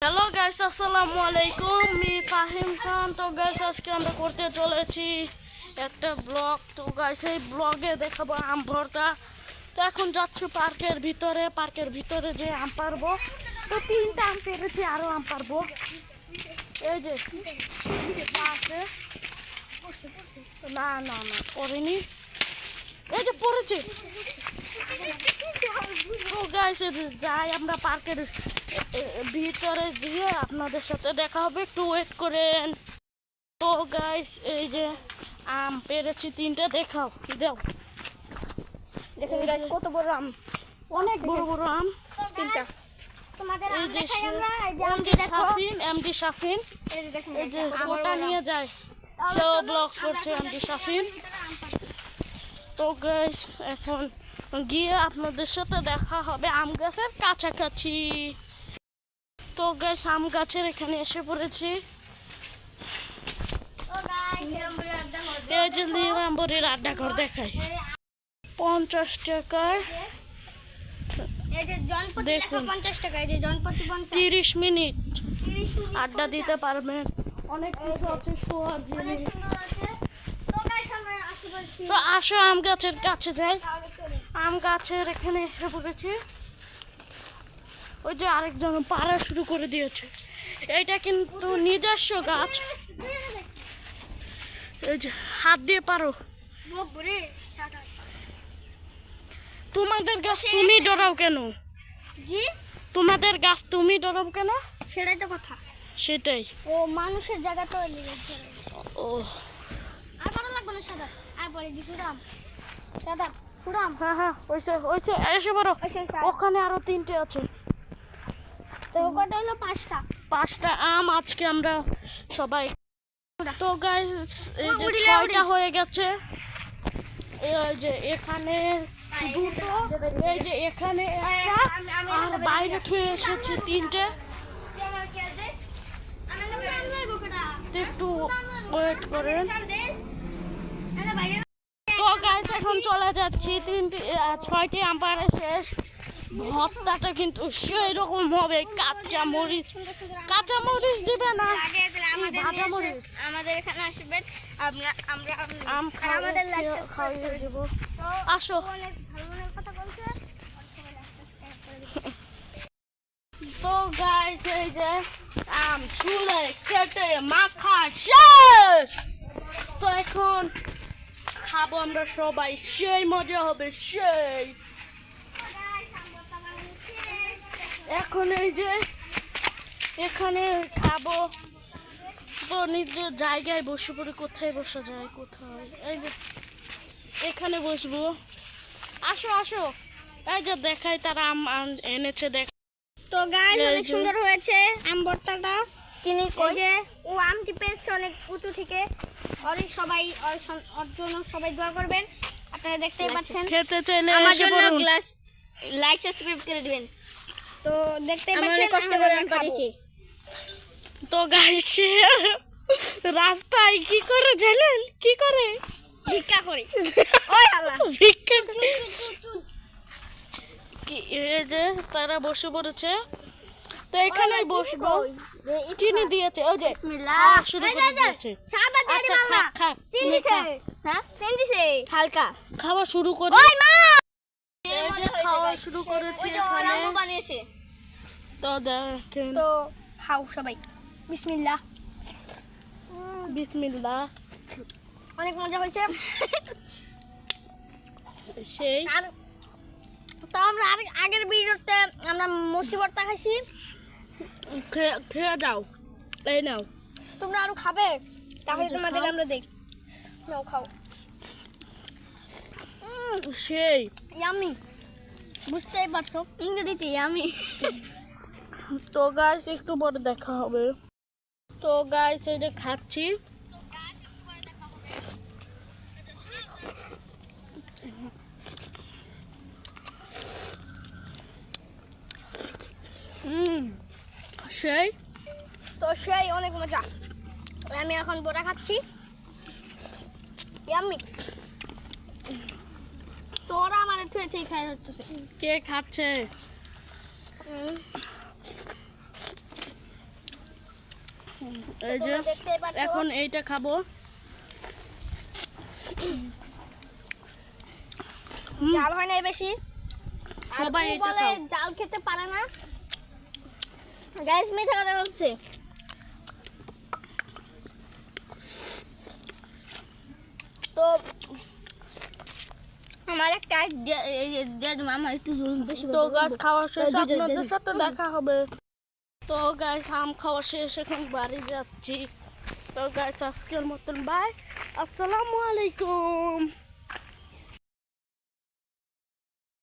Hello guys, আসসালামু আলাইকুম। আমি ফাহিম খান। তো গাইস, আজকে আমরা করতে চলেছি একটা ব্লগ। তো গাইস, এই ব্লগে দেখাবো আম ভর্তা। তো এখন যাচ্ছি পার্কের ভিতরে যে আম পারবো। তো 3টা আম পেরেছি, আরও আম পারবো। এই যে পাশে না না না পড়েনি, এই যে পড়েছে। তো গাইস, যাই আমরা পার্কের ভিতরে গিয়ে আপনাদের সাথে দেখা হবে, একটু ওয়েট করেন। তো গাইস, এই যে আম পেরেছি 3টা, দেখাও দাও। দেখেন গাইস কত বড় আম, অনেক বড় বড় আম 3টা। তোমাদের আম দেখাই আমরা। এই যে এমডি শাফিন এই যে দেখেন এই যে ওটা নিয়ে যায়, সে ব্লগ করছে এমডি শাফিন। তো গাইস, এখন গিয়ে আপনাদের সাথে দেখা হবে আম গাছের কাছাকাছি। তো গাইস, আম গাছের এখানে এসে পড়েছি। এই যে নীলাম্বরীর আড্ডাঘর দেখায় 50 টাকায়। এই যে জনপতি দেখুন 50 টাকা। এই যে জনপতি 50 30 মিনিট 30 মিনিট আড্ডা দিতে পারবেন। অনেক কিছু আছে, শোয়ার অনেক জিনিস। সুন্দর আছে। তো গাইস আমরা আসি বলছি। তো আসো আম গাছের কাছে যাই। আম গাছের এখানে এসে পড়েছি। ওই যে আরেকজন পাড়া শুরু করে দিয়েছে। এইটা কিন্তু নিজস্ব গাছ। এই যে হাত দিয়ে পারো। ববরে সাদা। তোমাদের গাছ তুমি ডরাও কেন? জি, তোমাদের গাছ তুমি ডরাও কেন? সেটাই তো কথা। সেটাই। ও মানুষের জায়গা তো ও আর ভালো লাগবে না সাদা। আর পরে দি সুরাম সাদা সুরাম। হ্যাঁ হ্যাঁ, ওইসে এসে পড়ো। ওখানে আরো 3টে আছে। তো কত হলো? 5টা। 5টা আম আজকে আমরা সবাই। তো গাইস, এই যে উড়িলে 6টা হয়ে গেছে। এই যে এখানে 2টো, এই যে এখানে একটা, আর বাইরে থুয়ে এসেছে 3টে। তো একটু ওয়েট করেন। তো গাইস, এখন চলে যাচ্ছি। 6টি আম পাড়া শেষ। ভর্তাটা কিন্তু সেই রকম হবে। কাঁচা মরিচ দিবে না, ভাজা মরিচ। আমাদের এখানে আসবেন। আমরা আম আমাদের খাইয়ে দেবো। আসো। অনেক ভালো ভালো কথা বলছে। তো গাইস, এই যে আম ছুলে কেটে মাখা শেষ। তো এখন খাবো আমরা সবাই, সেই মজা হবে সেই। এখন এই যে এখানে খাবো। তো নিজ জায়গায় বসে পড়ে। কোথায় বসা যায়? কোথায়? এই যে এখানে বসবো। আসো আসো, এই যে দেখাই তারা আম এনেছে। দেখ তো গাইস, এই অনেক যে। সুন্দর হয়েছে আম ভর্তাটা। চিনি এই যে ও আমটি পেয়েছে অনেক উঁচু থেকে। ওর জন্য সবাই দোয়া করবেন। আপনারা দেখতেই পাচ্ছেন। খেতে চাইলে আমার এসে জন্য পড়ুন। গ্লাস লাইক সাবস্ক্রাইব করে দিবেন। তো দেখতেই পাচ্ছেন অনেক কষ্ট করে আমি পারিছি। তো গাইস, রাস্তায় কি করে জানেন? কি করে? ভিক্ষা করি। ওই আল্লাহ, ভিক্ষা করে। কি এই যে তারা বসে পড়েছে। তো এখানেই বসবো। চিনি দিয়েছে, ওই যে বিসমিল্লাহ। খাওয়া শুরু করে দিয়েছে। সাদা দিয়ে আচ্ছা, দিবা না। খা। চিনি দিছে। হ্যাঁ, চিনি দিছে হালকা। খাওয়া শুরু করে। ওই মা, এই যে খাওয়া শুরু করেছে এখানে। বানিয়েছে। তো দেখেন, তো খাও সবাই। বিসমিল্লাহ। বিসমিল্লাহ। অনেক মজা হয়েছে। সেই আর তো আমরা আগের ভিডিওতে আমরা মসি ভর্তা খাইছি। খেয়ে যাও। এই নাও। তোমরা আরো খাবে? তাহলে আচ্ছা, তোমাদের খাও। আমরা দেখ। নাও খাও। সেই ইয়ামি, বুঝতেই পারছো ইংরেজিতে ইয়ামি। তো গাইস, একটু পরে দেখা হবে। তো গাইস, এই যে খাচ্ছি। সেই তো সেই অনেক মজা। আমি এখন বড়া খাচ্ছি। ইয়ামি। তোরা আমার ঠিক খাই হচ্ছে। কে খাচ্ছে? এই যে তোমরা দেখতেই পাচ্ছ। এখন এইটা খাবো। জাল হয় না বেশি, সবাই আর ও এটা বলে খাও। জাল খেতে পারে না। গাইস মিঠা কথা বলছে। তো আমার একটা আমার একটু বেশি তো গাছ খাওয়া শেষ, দুইটা, আপনাদের দুইটা। সাথে দেখা হবে। তো গাছ আম খাওয়া শেষ, এখন বাড়ি যাচ্ছি। তো গাছ আজকের মতন বাই, আসসালামু আলাইকুম।